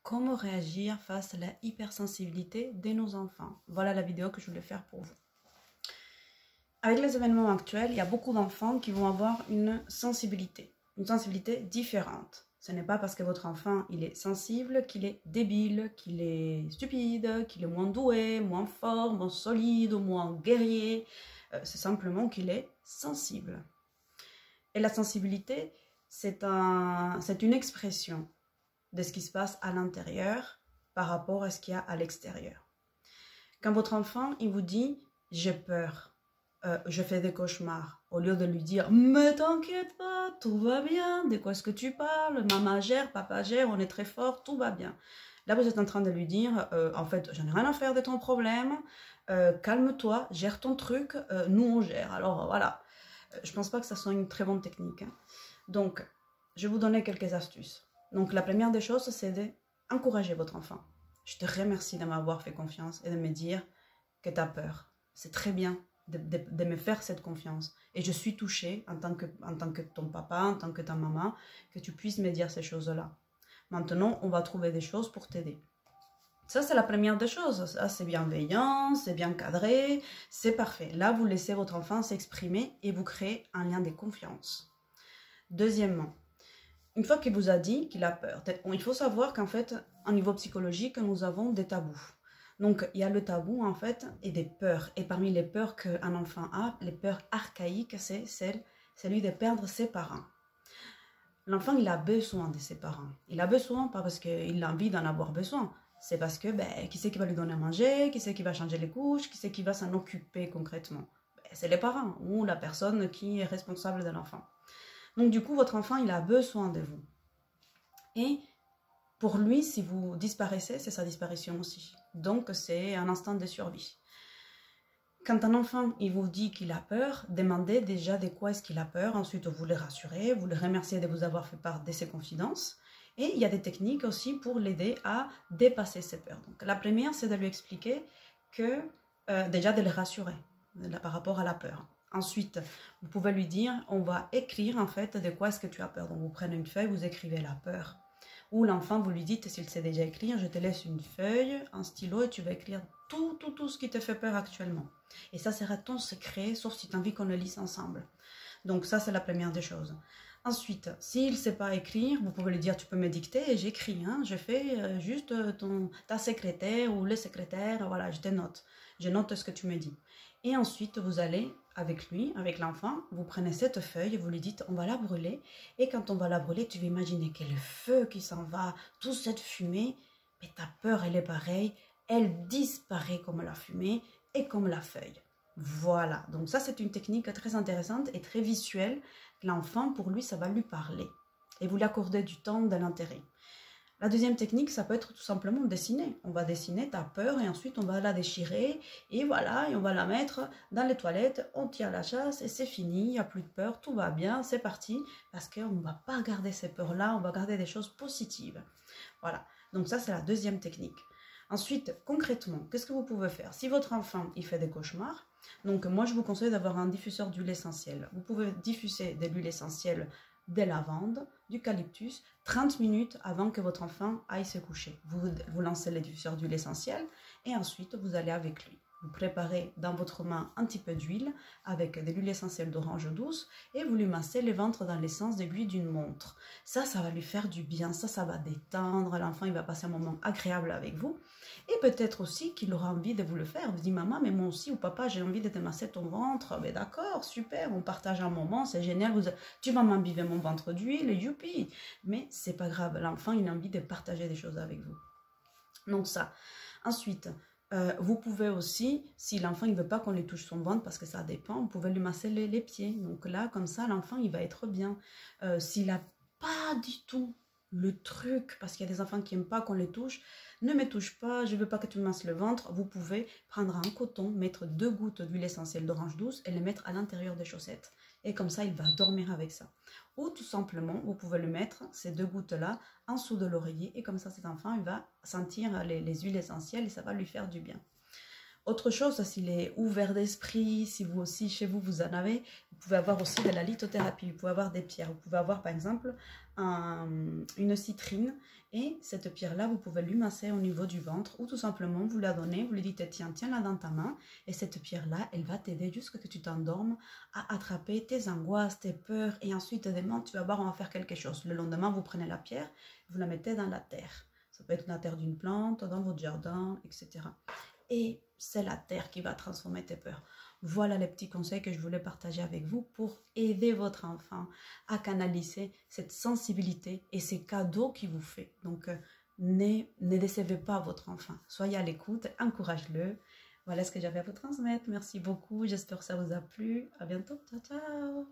comment réagir face à la hypersensibilité de nos enfants. Voilà la vidéo que je voulais faire pour vous. Avec les événements actuels, il y a beaucoup d'enfants qui vont avoir une sensibilité différente. Ce n'est pas parce que votre enfant il est sensible qu'il est débile, qu'il est stupide, qu'il est moins doué, moins fort, moins solide, moins guerrier. C'est simplement qu'il est sensible. Et la sensibilité, c'est une expression de ce qui se passe à l'intérieur par rapport à ce qu'il y a à l'extérieur. Quand votre enfant il vous dit « j'ai peur », je fais des cauchemars, au lieu de lui dire « mais t'inquiète pas, tout va bien, de quoi est-ce que tu parles, maman gère, papa gère, on est très fort, tout va bien ». Là vous êtes en train de lui dire « en fait j'en ai rien à faire de ton problème, calme-toi, gère ton truc, nous on gère ». Alors voilà, je pense pas que ça soit une très bonne technique. Hein. Donc je vais vous donner quelques astuces. Donc la première des choses c'est d'encourager votre enfant. Je te remercie de m'avoir fait confiance et de me dire que tu as peur. C'est très bien de me faire cette confiance. Et je suis touchée en tant que ton papa, en tant que ta maman, que tu puisses me dire ces choses-là. Maintenant, on va trouver des choses pour t'aider. Ça, c'est la première des choses. Ça, c'est bienveillant, c'est bien cadré, c'est parfait. Là, vous laissez votre enfant s'exprimer et vous créez un lien de confiance. Deuxièmement, une fois qu'il vous a dit qu'il a peur, il faut savoir qu'en fait, au niveau psychologique, nous avons des tabous. Donc, il y a le tabou, en fait, et des peurs. Et parmi les peurs qu'un enfant a, les peurs archaïques, c'est celui de perdre ses parents. L'enfant, il a besoin de ses parents. Il a besoin, pas parce qu'il a envie d'en avoir besoin. C'est parce que, qui c'est qui va lui donner à manger, qui c'est qui va changer les couches, qui c'est qui va s'en occuper concrètement. C'est les parents ou la personne qui est responsable de l'enfant. Donc, du coup, votre enfant, il a besoin de vous. Et pour lui, si vous disparaissez, c'est sa disparition aussi. Donc, c'est un instinct de survie. Quand un enfant il vous dit qu'il a peur, demandez déjà de quoi est-ce qu'il a peur. Ensuite, vous le rassurez, vous le remerciez de vous avoir fait part de ses confidences. Et il y a des techniques aussi pour l'aider à dépasser ses peurs. Donc, la première, c'est de lui expliquer que, déjà de le rassurer par rapport à la peur. Ensuite, vous pouvez lui dire, on va écrire en fait de quoi est-ce que tu as peur. Donc, vous prenez une feuille, vous écrivez la peur. Ou l'enfant, vous lui dites, s'il sait déjà écrire, je te laisse une feuille, un stylo et tu vas écrire tout ce qui te fait peur actuellement. Et ça sera ton secret, sauf si tu as envie qu'on le lise ensemble. Donc ça, c'est la première des choses. Ensuite, s'il ne sait pas écrire, vous pouvez lui dire, tu peux me dicter et j'écris. Hein, je fais juste ta secrétaire ou le secrétaire, voilà, je te note. Je note ce que tu me dis. Et ensuite, vous allez avec lui, avec l'enfant, vous prenez cette feuille et vous lui dites, on va la brûler. Et quand on va la brûler, tu vas imaginer que le feu qui s'en va, toute cette fumée, mais ta peur, elle est pareille, elle disparaît comme la fumée et comme la feuille. Voilà, donc ça c'est une technique très intéressante et très visuelle. L'enfant, pour lui, ça va lui parler. Et vous lui accordez du temps, de l'intérêt. La deuxième technique, ça peut être tout simplement dessiner. On va dessiner ta peur et ensuite on va la déchirer et voilà, et on va la mettre dans les toilettes, on tire la chasse et c'est fini, il n'y a plus de peur, tout va bien, c'est parti, parce qu'on ne va pas garder ces peurs-là, on va garder des choses positives. Voilà, donc ça c'est la deuxième technique. Ensuite, concrètement, qu'est-ce que vous pouvez faire? Si votre enfant il fait des cauchemars, donc moi je vous conseille d'avoir un diffuseur d'huile essentielle. Vous pouvez diffuser de l'huile essentielle de lavande, d'eucalyptus, 30 minutes avant que votre enfant aille se coucher. Vous lancez le diffuseur d'huile essentielle et ensuite vous allez avec lui. Vous préparez dans votre main un petit peu d'huile avec de l'huile essentielle d'orange douce et vous lui massez le ventre dans l'essence de l'aiguille d'une montre. Ça va lui faire du bien, ça va détendre, l'enfant il va passer un moment agréable avec vous. Et peut-être aussi qu'il aura envie de vous le faire. Vous dites, maman, mais moi aussi, ou papa, j'ai envie de te masser ton ventre. Mais d'accord, super, on partage un moment, c'est génial. Tu vas m'imbiber mon ventre d'huile, youpi. Mais c'est pas grave, l'enfant, il a envie de partager des choses avec vous. Donc ça. Ensuite, vous pouvez aussi, si l'enfant ne veut pas qu'on lui touche son ventre, parce que ça dépend, vous pouvez lui masser les pieds. Donc là, comme ça, l'enfant, il va être bien. S'il n'a pas du tout le truc, parce qu'il y a des enfants qui n'aiment pas qu'on les touche, ne me touche pas, je ne veux pas que tu me masses le ventre, vous pouvez prendre un coton, mettre 2 gouttes d'huile essentielle d'orange douce et les mettre à l'intérieur des chaussettes. Et comme ça, il va dormir avec ça. Ou tout simplement, vous pouvez le mettre, ces 2 gouttes-là, en dessous de l'oreiller. Et comme ça, cet enfant, il va sentir les huiles essentielles et ça va lui faire du bien. Autre chose, s'il est ouvert d'esprit, si vous aussi, chez vous, vous en avez, vous pouvez avoir aussi de la lithothérapie, vous pouvez avoir des pierres. Vous pouvez avoir, par exemple, une citrine. Et cette pierre-là, vous pouvez lui masser au niveau du ventre ou tout simplement vous la donnez, vous lui dites tiens, tiens-la dans ta main. Et cette pierre-là, elle va t'aider jusqu'à ce que tu t'endormes à attraper tes angoisses, tes peurs. Et ensuite, demain, tu vas voir, on va faire quelque chose. Le lendemain, vous prenez la pierre, vous la mettez dans la terre. Ça peut être la terre d'une plante, dans votre jardin, etc. Et c'est la terre qui va transformer tes peurs. Voilà les petits conseils que je voulais partager avec vous pour aider votre enfant à canaliser cette sensibilité et ces cadeaux qu'il vous fait. Donc, ne décevez pas votre enfant. Soyez à l'écoute, encourage-le. Voilà ce que j'avais à vous transmettre. Merci beaucoup. J'espère que ça vous a plu. À bientôt. Ciao, ciao.